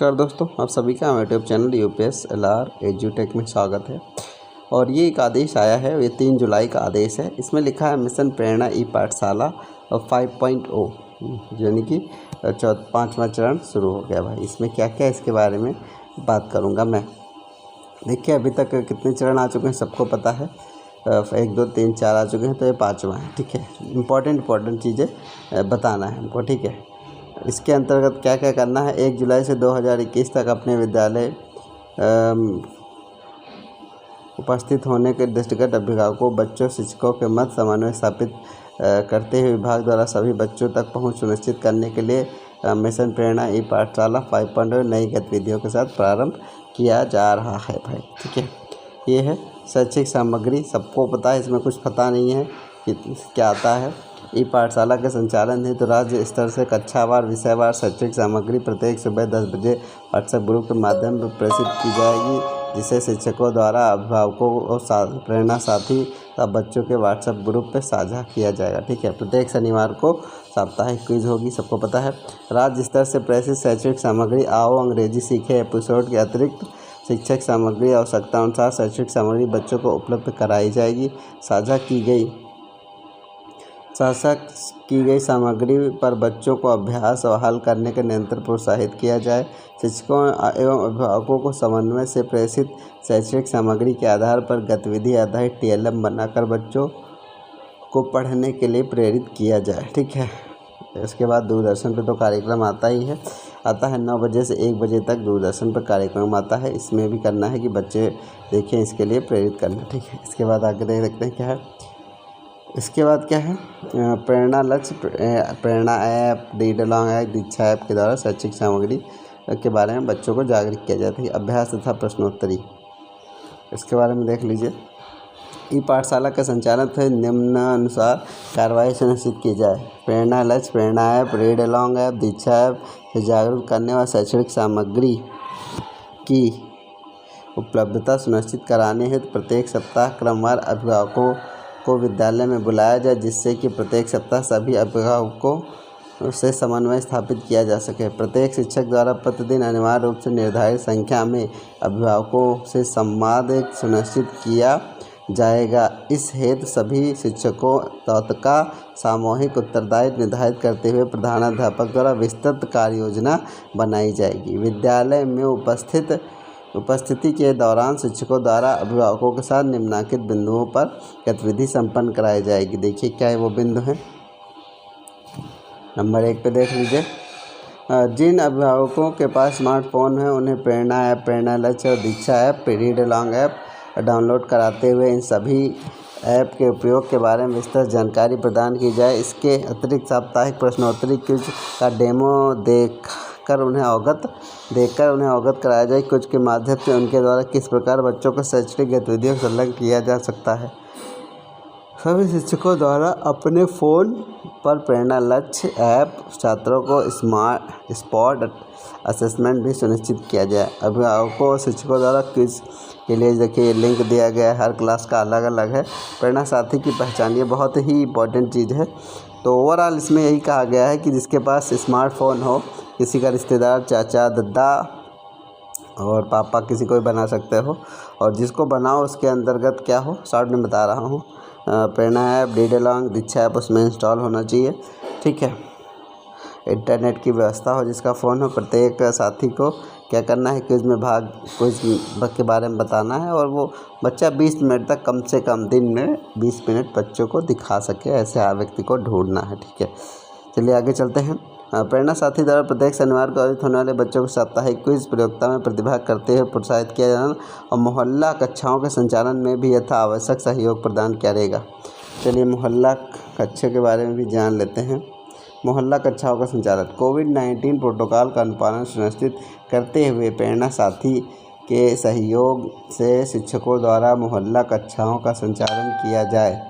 नमस्कार दोस्तों, आप सभी का हमारे यूट्यूब चैनल यूपीएस एलआर एजुटेक में स्वागत है। और ये एक आदेश आया है, ये 3 जुलाई का आदेश है। इसमें लिखा है मिशन प्रेरणा ई पाठशाला 5.0 यानी कि 5वां चरण शुरू हो गया भाई। इसमें क्या क्या इसके बारे में बात करूँगा मैं। देखिए अभी तक कितने चरण आ चुके हैं सबको पता है, 1 2 3 4 आ चुके हैं, तो ये 5वां है। ठीक है, इम्पॉर्टेंट चीज़ें बताना है हमको। ठीक है, इसके अंतर्गत क्या क्या करना है। 1 जुलाई से 2021 तक अपने विद्यालय उपस्थित होने के दृष्टिगत अभिभावकों, बच्चों, शिक्षकों के मत समन्वय स्थापित करते हुए विभाग द्वारा सभी बच्चों तक पहुंच सुनिश्चित करने के लिए मिशन प्रेरणा ई पाठशाला 5.0 नई गतिविधियों के साथ प्रारंभ किया जा रहा है भाई। ठीक है, ये है शैक्षिक सामग्री। सबको पता है, इसमें कुछ पता नहीं है कि क्या आता है। ई पाठशाला के संचालन हेतु राज्य स्तर से कक्षावार विषयवार शैक्षिक सामग्री प्रत्येक सुबह 10 बजे व्हाट्सएप ग्रुप के माध्यम पर प्रेषित की जाएगी, जिसे शिक्षकों द्वारा अभिभावकों और प्रेरणा साथी तथा बच्चों के व्हाट्सएप ग्रुप पर साझा किया जाएगा। ठीक है, प्रत्येक शनिवार को साप्ताहिक क्विज होगी, सबको पता है। राज्य स्तर से प्रेषित शैक्षिक सामग्री आओ अंग्रेजी सीखे एपिसोड के अतिरिक्त शिक्षक सामग्री आवश्यकता अनुसार शैक्षिक सामग्री बच्चों को उपलब्ध कराई जाएगी। साझा की गई सामग्री पर बच्चों को अभ्यास और हल करने के निरंतर प्रोत्साहित किया जाए। शिक्षकों एवं अभिभावकों को समन्वय से प्रेषित शैक्षिक सामग्री के आधार पर गतिविधि आधारित टीएलएम बनाकर बच्चों को पढ़ने के लिए प्रेरित किया जाए। ठीक है, इसके बाद दूरदर्शन पर तो कार्यक्रम आता है 9 बजे से 1 बजे तक दूरदर्शन पर कार्यक्रम आता है। इसमें भी करना है कि बच्चे देखें, इसके लिए प्रेरित करना। ठीक है, इसके बाद आगे देखते हैं क्या है। इसके बाद क्या है, प्रेरणा लक्ष्य, प्रेरणा ऐप, रीड अलॉन्ग ऐप, दीक्षा ऐप के द्वारा शैक्षिक सामग्री के बारे में बच्चों को जागरूक किया जाता है। अभ्यास तथा प्रश्नोत्तरी, इसके बारे में देख लीजिए। ई पाठशाला का संचालन है निम्नानुसार कार्रवाई सुनिश्चित की जाए। प्रेरणा लक्ष्य, प्रेरणा ऐप, रीड अलॉन्ग ऐप, दीक्षा ऐप से जागरूक करने वाली शैक्षणिक सामग्री की उपलब्धता सुनिश्चित कराने हेतु प्रत्येक सप्ताह क्रमवार अभिभावकों को विद्यालय में बुलाया जाए, जिससे कि प्रत्येक सप्ताह सभी अभिभावकों से समन्वय स्थापित किया जा सके। प्रत्येक शिक्षक द्वारा प्रतिदिन अनिवार्य रूप से निर्धारित संख्या में अभिभावकों से संवाद सुनिश्चित किया जाएगा। इस हेतु सभी शिक्षकों का सामूहिक उत्तरदायित्व निर्धारित करते हुए प्रधानाध्यापक द्वारा विस्तृत कार्य योजना बनाई जाएगी। विद्यालय में उपस्थिति के दौरान शिक्षकों द्वारा अभिभावकों के साथ निम्नलिखित बिंदुओं पर गतिविधि संपन्न कराई जाएगी। देखिए क्या है वो बिंदु हैं। नंबर 1 पे देख लीजिए। जिन अभिभावकों के पास स्मार्टफोन है उन्हें प्रेरणा ऐप, प्रेरणा लक्ष्य और DIKSHA app, read along app download कराते हुए इन सभी ऐप के उपयोग के बारे में विस्तृत जानकारी प्रदान की जाए। इसके अतिरिक्त साप्ताहिक प्रश्नोत्तरी क्विज का डेमो देकर उन्हें अवगत कराया जाए। क्विज के माध्यम से उनके द्वारा किस प्रकार बच्चों को शैक्षणिक गतिविधियों से संलग्न किया जा सकता है। सभी शिक्षकों द्वारा अपने फ़ोन पर प्रेरणा लक्ष्य ऐप छात्रों को स्पॉट असेसमेंट भी सुनिश्चित किया जाए। अभिभावकों और शिक्षकों द्वारा क्विज के लिए देखिए लिंक दिया गया है, हर क्लास का अलग अलग है। प्रेरणा साथी की पहचान, ये बहुत ही इम्पोर्टेंट चीज़ है। तो ओवरऑल इसमें यही कहा गया है कि जिसके पास स्मार्टफोन हो, किसी का रिश्तेदार, चाचा, दादा और पापा, किसी को भी बना सकते हो, और जिसको बनाओ उसके अंतर्गत क्या हो, शॉर्ट में बता रहा हूँ। प्रेरणा ऐप, रीड अलॉन्ग, दीक्षा ऐप उसमें इंस्टॉल होना चाहिए। ठीक है, इंटरनेट की व्यवस्था हो, जिसका फ़ोन हो। प्रत्येक साथी को क्या करना है, क्विज के बारे में बताना है, और वो बच्चा 20 मिनट तक, कम से कम दिन में 20 मिनट बच्चों को दिखा सके, ऐसे व्यक्ति को ढूंढना है। ठीक है, चलिए आगे चलते हैं। प्रेरणा साथी द्वारा प्रत्येक शनिवार को आयोजित होने वाले बच्चों को साप्ताहिक क्विज प्रतियोगिता में प्रतिभाग करते हुए प्रोत्साहित किया जाना, और मोहल्ला कक्षाओं के संचालन में भी यथा आवश्यक सहयोग प्रदान किया जाएगा। चलिए मोहल्ला कक्षा के बारे में भी जान लेते हैं। मोहल्ला कक्षाओं का संचालन, कोविड-19 प्रोटोकॉल का अनुपालन सुनिश्चित करते हुए प्रेरणा साथी के सहयोग से शिक्षकों द्वारा मोहल्ला कक्षाओं का संचालन किया जाए।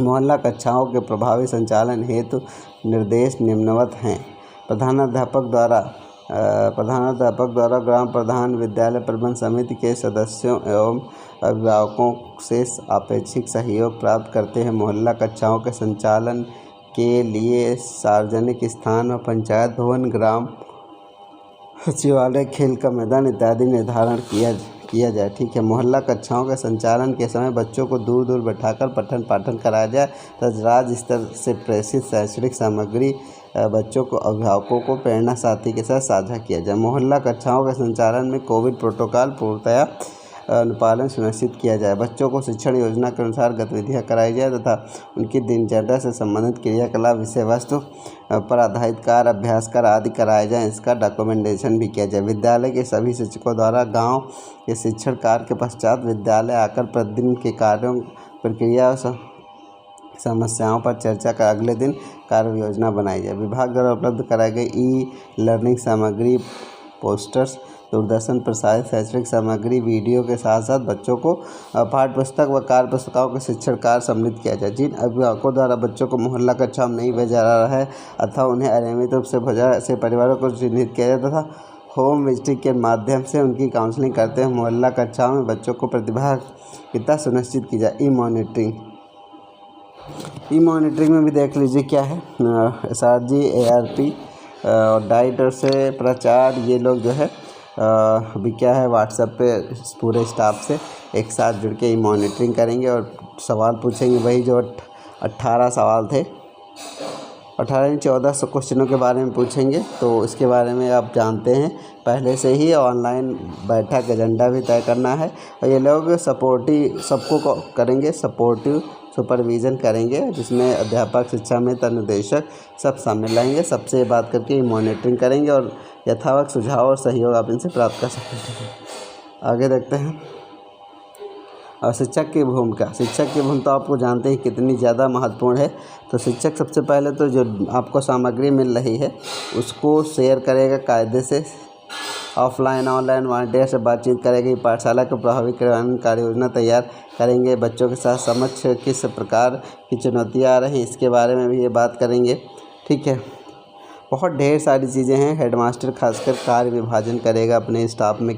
मोहल्ला कक्षाओं के प्रभावी संचालन हेतु निर्देश निम्नवत हैं। प्रधानाध्यापक द्वारा ग्राम प्रधान, विद्यालय प्रबंधन समिति के सदस्यों एवं अभिभावकों से अपेक्षित सहयोग प्राप्त करते हैं। मोहल्ला कक्षाओं के संचालन के लिए सार्वजनिक स्थान व पंचायत भवन, ग्राम सचिवालय, खेल का मैदान इत्यादि निर्धारण किया जाए। ठीक है। मोहल्ला कक्षाओं के संचालन के समय बच्चों को दूर दूर बैठाकर पठन पाठन कराया जाए तथा राज्य स्तर से प्रेषित शैक्षणिक सामग्री बच्चों को अभिभावकों को प्रेरणा साथी के साथ साझा किया जाए। मोहल्ला कक्षाओं के संचालन में कोविड प्रोटोकॉल पूर्णतया अनुपालन सुनिश्चित किया जाए। बच्चों को शिक्षण योजना के अनुसार गतिविधियां कराई जाए तथा उनकी दिनचर्या से संबंधित क्रियाकलाप, विषय वस्तु पर आधारित कार्य, अभ्यास कार्य आदि कराए जाएँ। इसका डॉक्यूमेंटेशन भी किया जाए। विद्यालय के सभी शिक्षकों द्वारा गांव के शिक्षण कार्य के पश्चात विद्यालय आकर प्रतिदिन के कार्यों, प्रक्रिया और समस्याओं पर चर्चा कर अगले दिन कार्य योजना बनाई जाए। विभाग द्वारा उपलब्ध कराई गई ई-लर्निंग सामग्री, पोस्टर्स, दूरदर्शन प्रसारित शैक्षणिक सामग्री, वीडियो के साथ साथ बच्चों को पाठ्य पुस्तक व कार्य पुस्तिकाओं के शिक्षण कार्य सम्मिलित किया जाए। जिन अभिभावकों द्वारा बच्चों को मोहल्ला कक्षा में नहीं भेजा जा रहा है अथवा उन्हें अनियमित रूप से भेजा ऐसे परिवारों को चिन्हित किया जाए तथा होम विजिटिंग के माध्यम से उनकी काउंसलिंग करते हुए मोहल्ला कक्षाओं में बच्चों को प्रतिभागिता सुनिश्चित की जाए। ई मॉनिटरिंग में भी देख लीजिए क्या है, SRG, ARP और डाइट से प्रचार, ये लोग जो है अभी क्या है व्हाट्सएप पे पूरे स्टाफ से एक साथ जुड़ के मॉनिटरिंग करेंगे और सवाल पूछेंगे। वही जो 18 सवाल थे, 1400 क्वेश्चनों के बारे में पूछेंगे। तो इसके बारे में आप जानते हैं पहले से ही ऑनलाइन बैठक एजेंडा भी तय करना है और ये लोग सपोर्टिव सबको करेंगे, सपोर्टिव सुपरविज़न करेंगे जिसमें अध्यापक, शिक्षा मित्र, अनुदेशक सब शामिल रहेंगे। सबसे बात करके मॉनिटरिंग करेंगे और यथावत सुझाव और सहयोग आप इनसे प्राप्त कर सकते हैं। आगे देखते हैं। और शिक्षक की भूमिका आपको जानते हैं कितनी ज़्यादा महत्वपूर्ण है। तो शिक्षक सबसे पहले तो जो आपको सामग्री मिल रही है उसको शेयर करेगा कायदे से, ऑफलाइन ऑनलाइन वॉलंटियर से बातचीत करेगी, पाठशाला को प्रभावी क्रियान्वयन कार्य योजना तैयार करेंगे, बच्चों के साथ समक्ष किस प्रकार की चुनौतियाँ आ रही हैं इसके बारे में भी ये बात करेंगे। ठीक है। बहुत ढेर सारी चीज़ें हैं। हेडमास्टर खासकर कार्य विभाजन करेगा अपने स्टाफ में,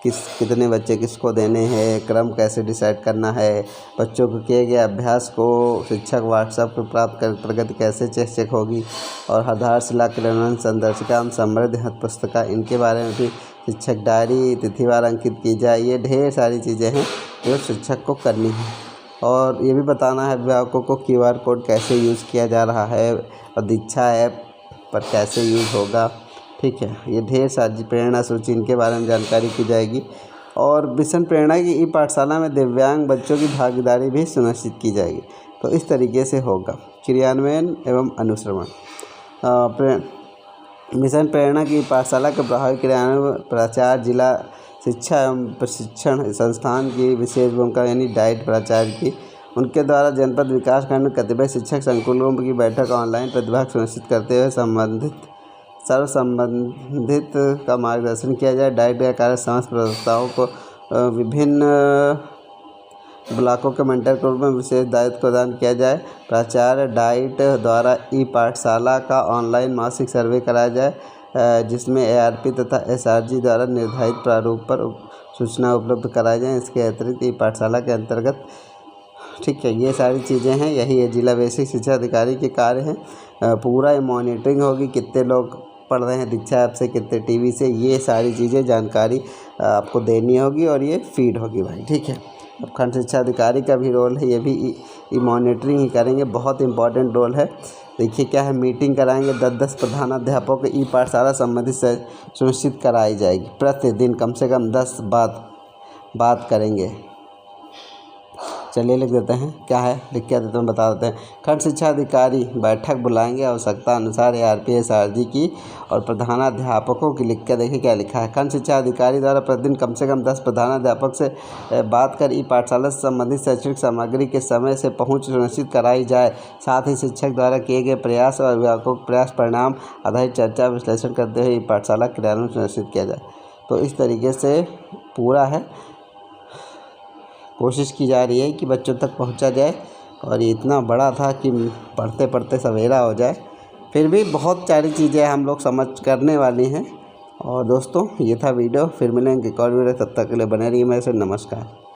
कितने बच्चे किसको देने हैं, क्रम कैसे डिसाइड करना है, बच्चों को किए गए अभ्यास को शिक्षक व्हाट्सएप पर प्राप्त कर प्रगति कैसे चेक होगी और आधारशिला क्रियान्वयन, संदर्शिका, समृद्ध पुस्तिका, इनके बारे में भी शिक्षक डायरी तिथिवार अंकित की जाए। ये ढेर सारी चीज़ें हैं जो शिक्षक को करनी है। और ये भी बताना है अभिभावकों को QR कोड कैसे यूज़ किया जा रहा है और दीक्षा ऐप पर कैसे यूज़ होगा। ठीक है। ये ढेर सारी प्रेरणा सूची, इनके बारे में जानकारी की जाएगी। और मिशन प्रेरणा की ई-पाठशाला में दिव्यांग बच्चों की भागीदारी भी सुनिश्चित की जाएगी। तो इस तरीके से होगा क्रियान्वयन एवं अनुश्रवण। मिशन प्रेरणा की पाठशाला के प्रभावी क्रियान्वयन प्राचार्य, जिला शिक्षा एवं प्रशिक्षण संस्थान की विशेष भूमिका यानी डाइट प्राचार्य की, उनके द्वारा जनपद विकास खंड में कतिपय शिक्षक संकुलों की बैठक ऑनलाइन प्रतिभाग सुनिश्चित करते हुए संबंधित का मार्गदर्शन किया जाए। डाइट का कार्य समस्त प्रदाताओं को विभिन्न ब्लॉकों के मेंटर के रूप में विशेष दायित्व प्रदान किया जाए। प्राचार्य डाइट द्वारा ई-पाठशाला का ऑनलाइन मासिक सर्वे कराया जाए जिसमें ARP तथा SRG द्वारा निर्धारित प्रारूप पर सूचना उपलब्ध कराई जाए। इसके अतिरिक्त ई-पाठशाला के अंतर्गत, ठीक है, ये सारी चीज़ें हैं। यही है जिला बेसिक शिक्षा अधिकारी के कार्य हैं। पूरा मॉनिटरिंग होगी, कितने लोग पढ़ रहे हैं दीक्षा ऐप से, कितने TV से, ये सारी चीज़ें जानकारी आपको देनी होगी और ये फीड होगी भाई। ठीक है। अब खंड शिक्षा अधिकारी का भी रोल है, ये भी मॉनिटरिंग ही करेंगे। बहुत इंपॉर्टेंट रोल है। देखिए क्या है, मीटिंग कराएंगे 10-10 प्रधानाध्यापकों को ई-पाठशाला संबंधित से सुनिश्चित कराई जाएगी। प्रतिदिन कम से कम 10 बात करेंगे। चलिए लिख देते हैं, क्या है लिख के देते हैं, बता देते हैं। खंड शिक्षा अधिकारी बैठक बुलाएंगे आवश्यकता अनुसार ARP SRG की और प्रधानाध्यापकों की। लिख के देखिए क्या लिखा है। खंड शिक्षा अधिकारी द्वारा प्रतिदिन कम से कम 10 प्रधानाध्यापक से बात कर ई-पाठशाला से संबंधित शैक्षणिक सामग्री के समय से पहुंच सुनिश्चित कराई जाए। साथ ही शिक्षक द्वारा किए गए प्रयास और अभिभावकों के प्रयास परिणाम आधारित चर्चा विश्लेषण करते हुए ई-पाठशाला क्रियान्वयन सुनिश्चित किया जाए। तो इस तरीके से पूरा है, कोशिश की जा रही है कि बच्चों तक पहुंचा जाए। और ये इतना बड़ा था कि पढ़ते पढ़ते सवेरा हो जाए। फिर भी बहुत सारी चीज़ें हम लोग समझ करने वाली हैं। और दोस्तों ये था वीडियो, फिर मिलेंगे एक और वीडियो, तब तक के लिए बने रहिए मेरे से। नमस्कार।